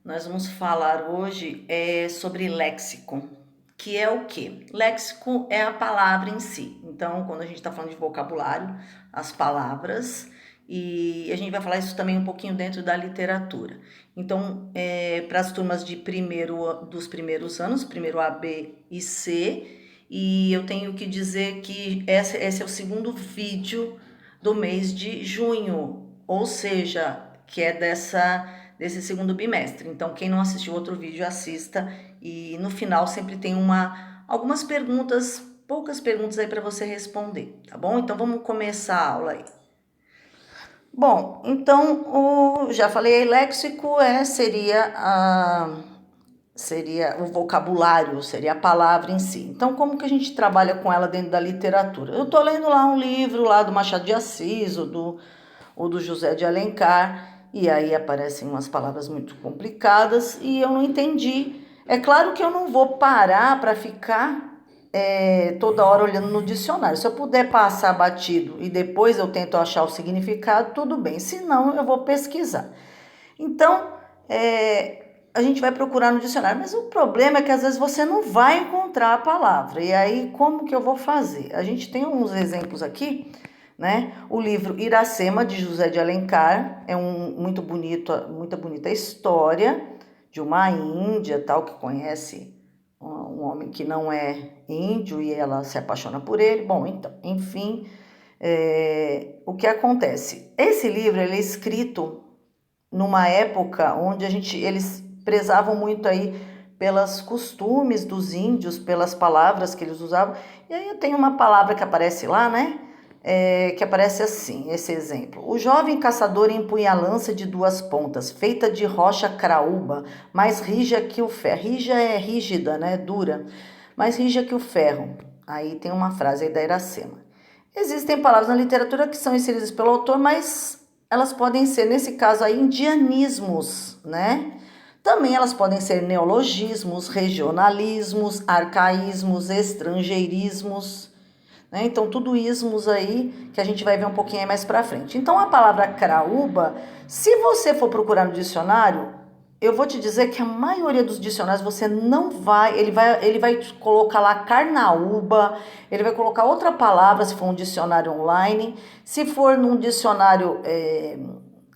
Nós vamos falar hoje sobre léxico, que é o quê? Léxico é a palavra em si. Então, quando a gente está falando de vocabulário, as palavras, e a gente vai falar isso também um pouquinho dentro da literatura. Então, para as turmas dos primeiros anos, primeiro A, B e C, e eu tenho que dizer que esse é o segundo vídeo do mês de junho, ou seja, que é desse segundo bimestre. Então, quem não assistiu outro vídeo, assista. E no final sempre tem algumas perguntas, poucas perguntas aí para você responder, tá bom? Então, vamos começar a aula aí. Bom, então, já falei, léxico seria o vocabulário, seria a palavra em si. Então, como que a gente trabalha com ela dentro da literatura? Eu tô lendo lá um livro lá do Machado de Assis, ou do José de Alencar, e aí aparecem umas palavras muito complicadas e eu não entendi. É claro que eu não vou parar para ficar toda hora olhando no dicionário. Se eu puder passar batido e depois eu tento achar o significado, tudo bem. Se não, eu vou pesquisar. Então, a gente vai procurar no dicionário, mas o problema é que às vezes você não vai encontrar a palavra. E aí, como que eu vou fazer? A gente tem uns exemplos aqui, né? O livro Iracema, de José de Alencar, é muito muita bonita história de uma índia, tal, que conhece um homem que não é índio e ela se apaixona por ele. Bom, então, enfim, o que acontece? Esse livro ele é escrito numa época onde eles prezavam muito aí pelos costumes dos índios, pelas palavras que eles usavam. E aí tem uma palavra que aparece lá, né? Que aparece assim, esse exemplo. O jovem caçador empunha a lança de duas pontas, feita de rocha craúba, mais rija que o ferro. Rija é rígida, né? Dura, mais rija que o ferro. Aí tem uma frase aí da Iracema. Existem palavras na literatura que são inseridas pelo autor, mas elas podem ser, nesse caso aí, indianismos, né? Também elas podem ser neologismos, regionalismos, arcaísmos, estrangeirismos, né? Então, tudo ismos aí que a gente vai ver um pouquinho aí mais pra frente. Então, a palavra craúba, se você for procurar no dicionário, eu vou te dizer que a maioria dos dicionários você não vai, ele vai colocar lá carnaúba, ele vai colocar outra palavra se for um dicionário online, se for num dicionário,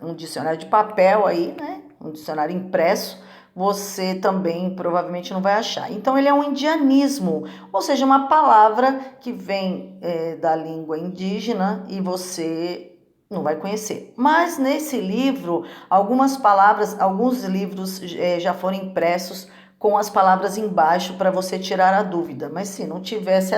um dicionário de papel aí, né, um dicionário impresso, você também provavelmente não vai achar. Então ele é um indianismo, ou seja, uma palavra que vem da língua indígena e você não vai conhecer. Mas nesse livro, algumas palavras, alguns livros já foram impressos com as palavras embaixo para você tirar a dúvida. Mas se não tivesse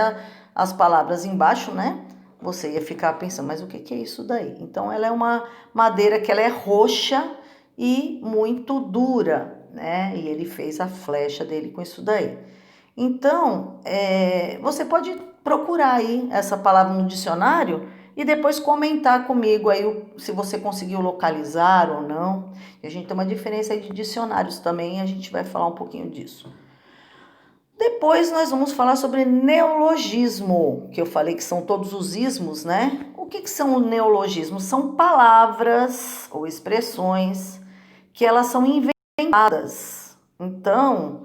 as palavras embaixo, né? Você ia ficar pensando, mas o que é isso daí? Então ela é uma madeira que ela é roxa e muito dura, né? E ele fez a flecha dele com isso daí. Então, você pode procurar aí essa palavra no dicionário e depois comentar comigo aí se você conseguiu localizar ou não. E a gente tem uma diferença aí de dicionários também, a gente vai falar um pouquinho disso. Depois nós vamos falar sobre neologismo, que eu falei que são todos os ismos, né? O que são neologismos? São palavras ou expressões que elas são inventadas. Então,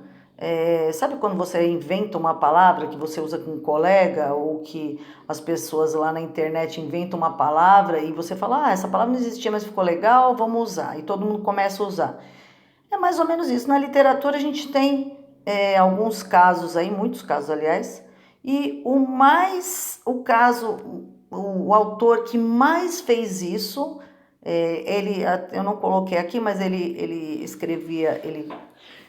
sabe quando você inventa uma palavra que você usa com um colega ou que as pessoas lá na internet inventam uma palavra e você fala, essa palavra não existia, mas ficou legal, vamos usar. E todo mundo começa a usar. É mais ou menos isso. Na literatura a gente tem alguns casos aí, muitos casos, aliás, e o autor que mais fez isso, eu não coloquei aqui, mas ele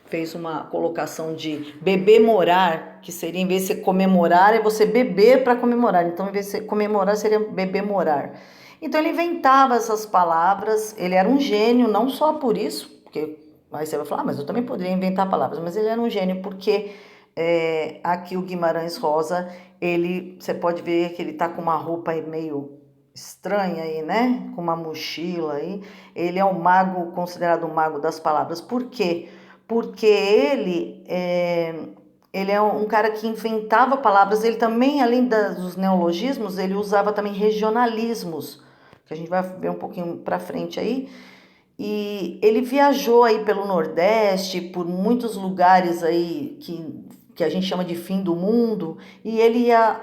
fez uma colocação de beber morar, que seria, em vez de você comemorar, é você beber para comemorar. Então, em vez de você comemorar, seria beber morar. Então, ele inventava essas palavras, ele era um gênio, não só por isso, porque aí você vai falar, mas eu também poderia inventar palavras, mas ele era um gênio porque aqui o Guimarães Rosa, você pode ver que ele tá com uma roupa meio estranha aí, né? Com uma mochila aí. Ele é um mago, considerado um mago das palavras. Por quê? Porque ele é um cara que inventava palavras, ele também, além dos neologismos, ele usava também regionalismos, que a gente vai ver um pouquinho para frente aí. E ele viajou aí pelo Nordeste, por muitos lugares aí que a gente chama de fim do mundo, e ele ia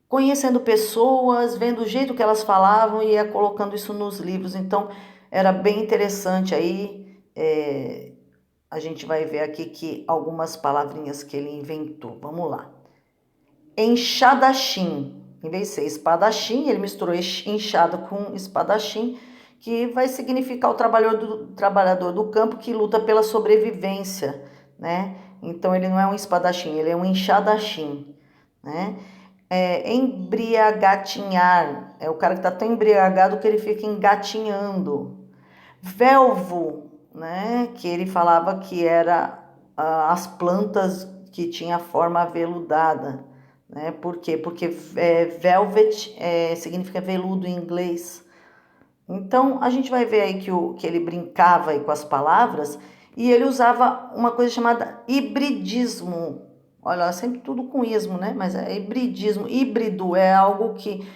conhecendo pessoas, vendo o jeito que elas falavam e ia colocando isso nos livros. Então, era bem interessante aí. A gente vai ver aqui que algumas palavrinhas que ele inventou. Vamos lá. Enxadachim. Em vez de ser espadachim, ele misturou enxada com espadachim, que vai significar o trabalhador do campo que luta pela sobrevivência, né? Então ele não é um espadachim, ele é um enxadachim, né? Embriagatinhar, é o cara que está tão embriagado que ele fica engatinhando. Velvo, né? Que ele falava que era as plantas que tinha forma aveludada, né? Por quê? Porque velvet significa veludo em inglês. Então, a gente vai ver aí que ele brincava aí com as palavras e ele usava uma coisa chamada hibridismo. Olha, sempre tudo com ismo, né? Mas é hibridismo. Híbrido é algo que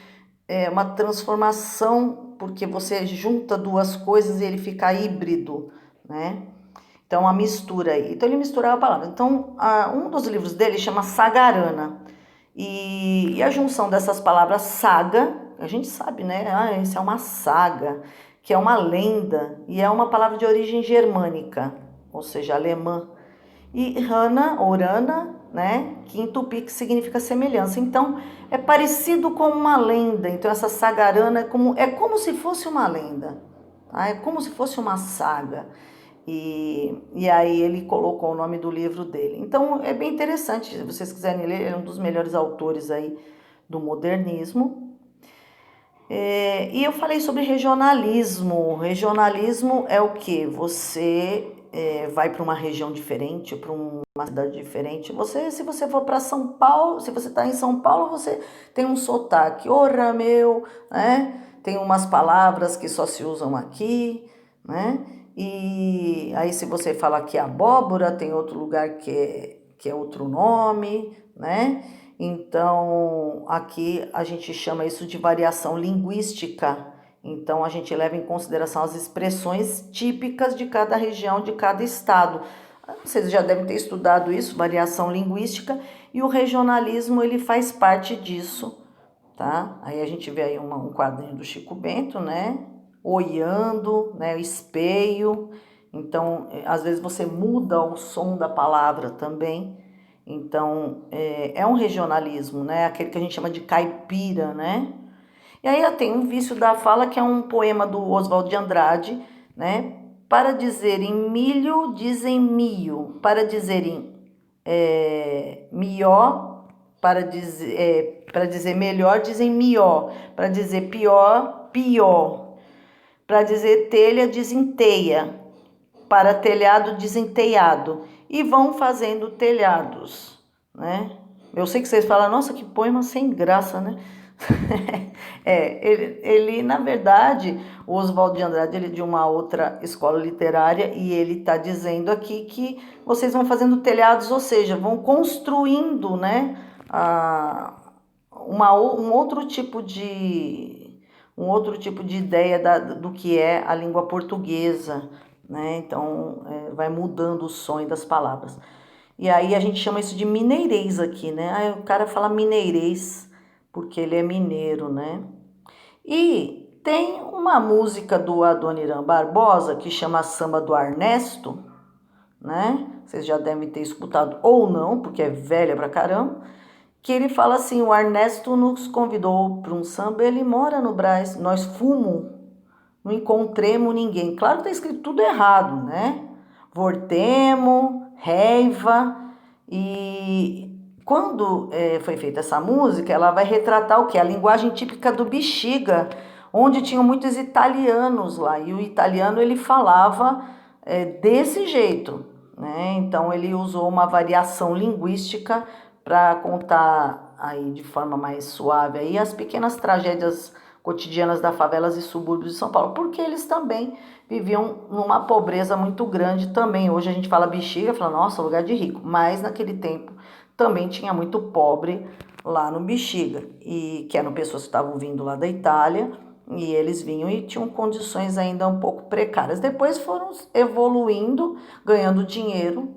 é uma transformação, porque você junta duas coisas e ele fica híbrido, né? Então, a mistura aí. Então, ele misturava a palavra. Então, um dos livros dele chama Sagarana. E a junção dessas palavras saga, a gente sabe, né? Isso é uma saga, que é uma lenda, e é uma palavra de origem germânica, ou seja, alemã. E rana, orana, né? Que em tupi que significa semelhança. Então, é parecido com uma lenda. Então, essa sagarana é como se fosse uma lenda, tá? É como se fosse uma saga. E aí ele colocou o nome do livro dele. Então é bem interessante, se vocês quiserem ler, ele é um dos melhores autores aí do modernismo. E eu falei sobre regionalismo. Regionalismo é o que? Você vai para uma região diferente, para uma cidade diferente. Se você for para São Paulo, se você está em São Paulo, você tem um sotaque. Ora, meu, né? Tem umas palavras que só se usam aqui, né? E aí, se você fala que é abóbora, tem outro lugar que é outro nome, né? Então, aqui a gente chama isso de variação linguística. Então, a gente leva em consideração as expressões típicas de cada região, de cada estado. Vocês já devem ter estudado isso, variação linguística, e o regionalismo ele faz parte disso, tá? Aí a gente vê aí um quadrinho do Chico Bento, né? Oiando, né? Espeio. Então, às vezes você muda o som da palavra também. Então, é um regionalismo, né? Aquele que a gente chama de caipira, né? E aí tem um vício da fala, que é um poema do Oswald de Andrade, né? Para dizer em milho, dizem mio. Para dizer em mió, para dizer melhor, dizem mió. Para dizer pior, pior. Para dizer telha, dizem teia. Para telhado, dizem telhado. E vão fazendo telhados, né? Eu sei que vocês falam, nossa, que poema sem graça, né? Ele, na verdade, o Oswald de Andrade, ele é de uma outra escola literária e ele está dizendo aqui que vocês vão fazendo telhados, ou seja, vão construindo, né, um outro tipo de ideia do que é a língua portuguesa, né? Então, vai mudando o som das palavras. E aí a gente chama isso de mineirês aqui, né? Aí o cara fala mineirês porque ele é mineiro, né? E tem uma música do Adoniran Barbosa que chama Samba do Arnesto, né? Vocês já devem ter escutado ou não, porque é velha pra caramba, que ele fala assim: o Ernesto nos convidou para um samba, ele mora no Brás, nós fomos, não encontremos ninguém. Claro que tá escrito tudo errado, né? Vortemo, reiva. E quando foi feita essa música, ela vai retratar o quê? A linguagem típica do Bexiga, onde tinham muitos italianos lá. E o italiano ele falava desse jeito, né? Então ele usou uma variação linguística para contar aí de forma mais suave aí as pequenas tragédias cotidianas das favelas e subúrbios de São Paulo, porque eles também viviam numa pobreza muito grande também. Hoje a gente fala Bexiga, fala, nossa, lugar de rico, mas naquele tempo também tinha muito pobre lá no Bexiga, e que eram pessoas que estavam vindo lá da Itália, E eles vinham e tinham condições ainda um pouco precárias. Depois foram evoluindo, ganhando dinheiro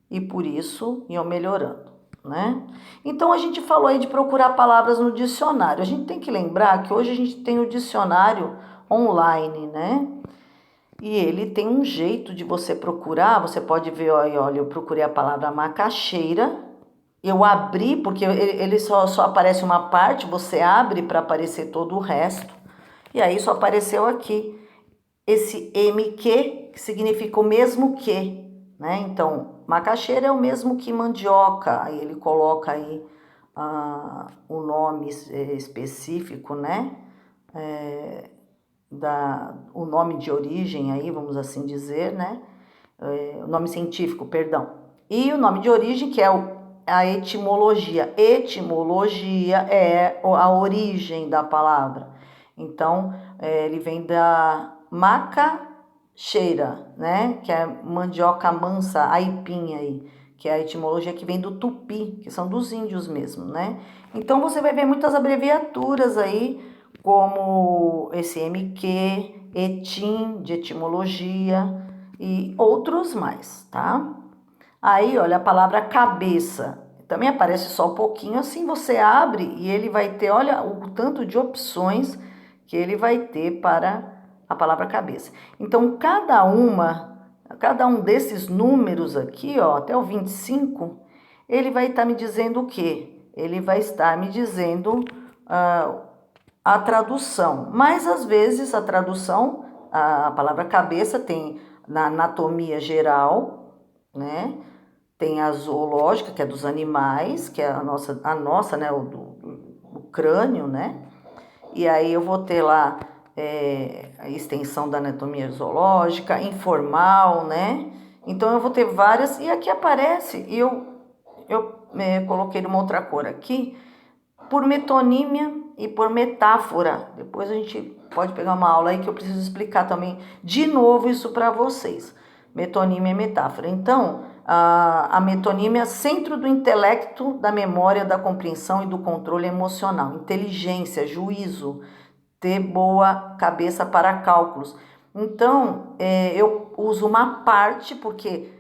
e por isso iam melhorando, né? Então a gente falou aí de procurar palavras no dicionário. A gente tem que lembrar que hoje a gente tem o dicionário online, né? E ele tem um jeito de você procurar. Você pode ver, olha, eu procurei a palavra macaxeira. Eu abri, porque ele só aparece uma parte, você abre para aparecer todo o resto. E aí só apareceu aqui esse MQ, que significa o mesmo que, né? Então, macaxeira é o mesmo que mandioca. Aí ele coloca aí o nome específico, né? O nome de origem aí, vamos assim dizer, né? O nome científico, perdão. E o nome de origem, que é a etimologia. Etimologia é a origem da palavra. Então, ele vem da macaxeira, né? Que é mandioca mansa, aipim aí, que é a etimologia que vem do tupi, que são dos índios mesmo, né? Então, você vai ver muitas abreviaturas aí, como esse MQ, etim, de etimologia, e outros mais, tá? Aí, olha, a palavra cabeça. Também aparece só um pouquinho, assim você abre e ele vai ter, olha, o tanto de opções que ele vai ter para a palavra cabeça. Então, cada um desses números aqui, ó, até o 25, ele vai estar me dizendo o quê? Ele vai estar me dizendo a tradução. Mas, às vezes, a tradução, a palavra cabeça tem na anatomia geral, né? Tem a zoológica, que é dos animais, que é a nossa, né? O crânio, né? E aí eu vou ter lá a extensão da anatomia zoológica, informal, né? Então eu vou ter várias, e aqui aparece, e eu coloquei numa outra cor aqui, por metonímia e por metáfora. Depois a gente pode pegar uma aula aí que eu preciso explicar também de novo isso para vocês. Metonímia e metáfora. Então, a metonímia é centro do intelecto, da memória, da compreensão e do controle emocional. Inteligência, juízo, ter boa cabeça para cálculos. Então, eu uso uma parte porque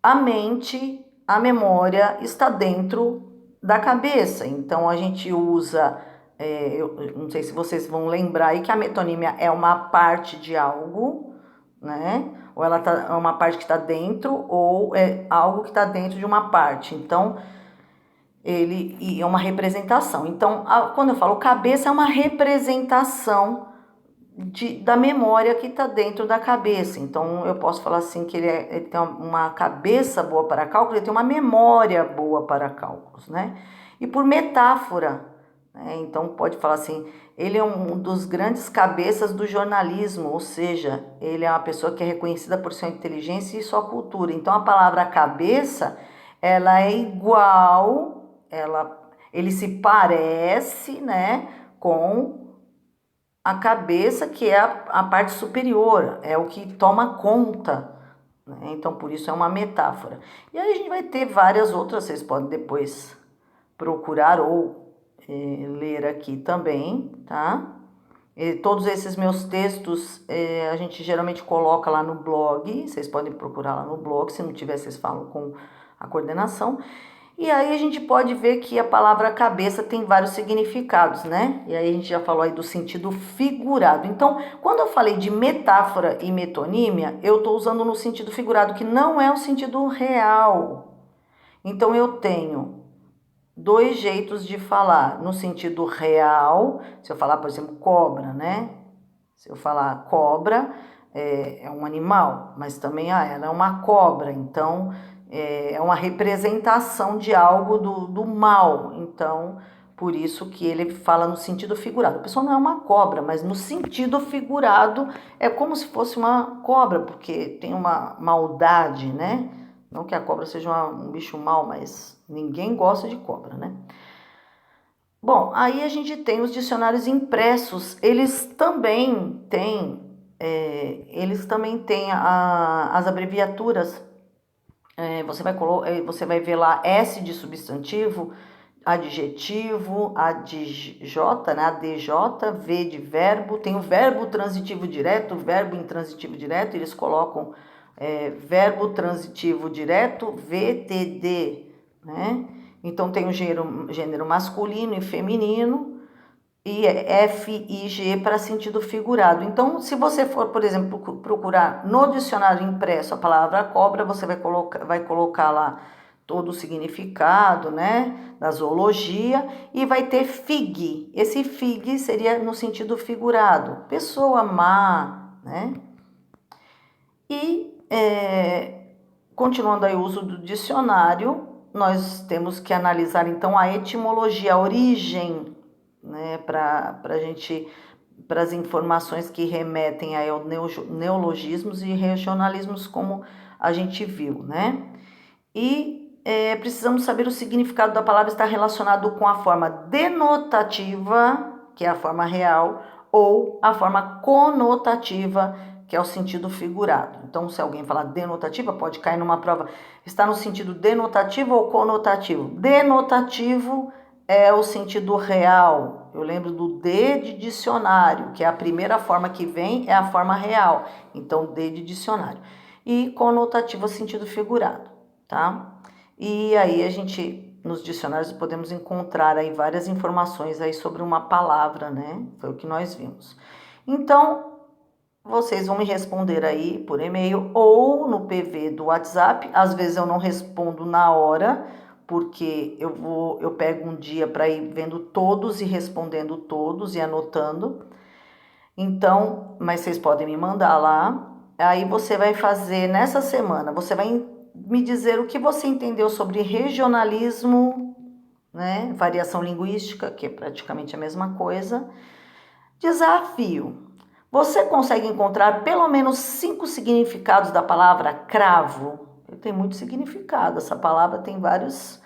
a mente, a memória está dentro da cabeça. Então a gente usa, eu não sei se vocês vão lembrar aí que a metonímia é uma parte de algo, né? Ou ela é uma parte que está dentro, ou é algo que está dentro de uma parte. Então, ele é uma representação. Então, quando eu falo cabeça, é uma representação da memória que está dentro da cabeça. Então, eu posso falar assim que ele tem uma cabeça boa para cálculo, ele tem uma memória boa para cálculos, né? E por metáfora, né? Então, pode falar assim, ele é um dos grandes cabeças do jornalismo, ou seja, ele é uma pessoa que é reconhecida por sua inteligência e sua cultura. Então, a palavra cabeça, ela é igual, ele se parece, né, com a cabeça, que é a parte superior, é o que toma conta, né? Então, por isso é uma metáfora. E aí a gente vai ter várias outras, vocês podem depois procurar ou ler aqui também, tá? E todos esses meus textos a gente geralmente coloca lá no blog, vocês podem procurar lá no blog, se não tiver, vocês falam com a coordenação. E aí a gente pode ver que a palavra cabeça tem vários significados, né? E aí a gente já falou aí do sentido figurado. Então, quando eu falei de metáfora e metonímia, eu estou usando no sentido figurado, que não é o sentido real. Então, eu tenho dois jeitos de falar. No sentido real, se eu falar, por exemplo, cobra, né? Se eu falar cobra, é um animal, mas também ela é uma cobra, então é uma representação de algo do mal. Então, por isso que ele fala no sentido figurado. A pessoa não é uma cobra, mas no sentido figurado é como se fosse uma cobra, porque tem uma maldade, né? Não que a cobra seja um bicho mau, mas ninguém gosta de cobra, né? Bom, aí a gente tem os dicionários impressos, eles também têm as abreviaturas. Você vai ver lá S de substantivo, adjetivo, adj, né? ADJ, V de verbo, tem o verbo transitivo direto, verbo intransitivo direto, eles colocam verbo transitivo direto, VTD, né? Então tem o gênero masculino e feminino, e F e G para sentido figurado. Então, se você for, por exemplo, procurar no dicionário impresso a palavra cobra, você vai colocar lá todo o significado, né, da zoologia, e vai ter fig. Esse fig seria no sentido figurado, pessoa má, né? E, continuando aí o uso do dicionário, nós temos que analisar, então, a etimologia, a origem, né, para as informações que remetem aí aos neologismos e regionalismos, como a gente viu, né? E precisamos saber o significado da palavra está relacionado com a forma denotativa, que é a forma real, ou a forma conotativa, que é o sentido figurado. Então, se alguém falar denotativa, pode cair numa prova. Está no sentido denotativo ou conotativo? Denotativo é o sentido real. Eu lembro do D de dicionário, que é a primeira forma que vem, é a forma real. Então, D de dicionário. E conotativo é o sentido figurado, tá? E aí a gente, nos dicionários, podemos encontrar aí várias informações aí sobre uma palavra, né? Foi o que nós vimos. Então, vocês vão me responder aí por e-mail ou no PV do WhatsApp. Às vezes eu não respondo na hora, porque eu pego um dia para ir vendo todos e respondendo todos e anotando. Então, mas vocês podem me mandar lá. Aí você vai fazer nessa semana, você vai me dizer o que você entendeu sobre regionalismo, né? Variação linguística, que é praticamente a mesma coisa. Desafio. Você consegue encontrar pelo menos 5 significados da palavra cravo? Tem muito significado, essa palavra tem vários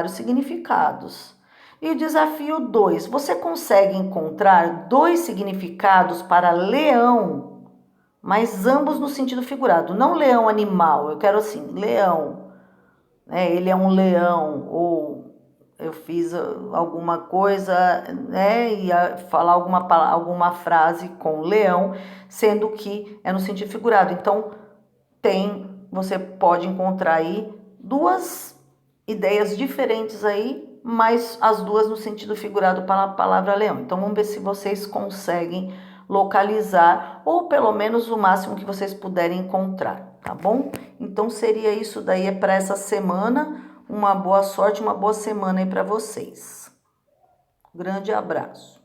significados. E o desafio 2, você consegue encontrar 2 significados para leão, mas ambos no sentido figurado, não leão animal, eu quero assim, leão, né? Ele é um leão, ou eu fiz alguma coisa, né, e falar alguma frase com leão, sendo que é no sentido figurado. Então, você pode encontrar aí 2 ideias diferentes aí, mas as 2 no sentido figurado para a palavra leão. Então, vamos ver se vocês conseguem localizar, ou pelo menos o máximo que vocês puderem encontrar, tá bom? Então, seria isso daí para essa semana. Uma boa sorte, uma boa semana aí para vocês. Grande abraço.